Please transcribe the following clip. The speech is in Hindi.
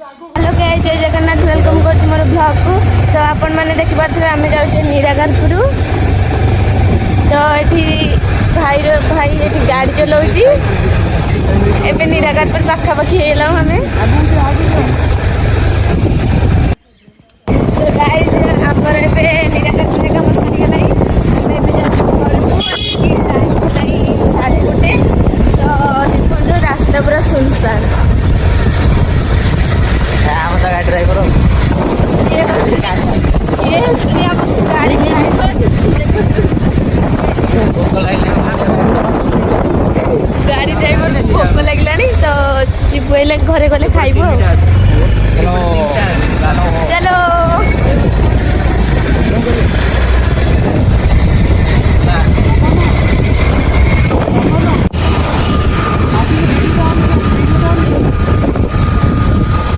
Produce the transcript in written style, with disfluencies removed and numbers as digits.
हेलो गाइस, जय जगन्नाथ। वेलकम कर मोर ब्लॉग को। तो आपण मैंने देखिए आम जाऊे निराकारपुर। तो ये भाई ये गाड़ी चलाऊँगी। एबे निराकारपुर पाखापाखि हेलु हमें। तो गाइस आमर एबे निराकारपुर काम सरीगला। आम एबे साढ़े गोटे। तो रास्ता पूरा सुनसान। गाड़ी ड्राइवर गाड़ी ड्राइवर भोक लगे तो जीव घरे गले खाइबू।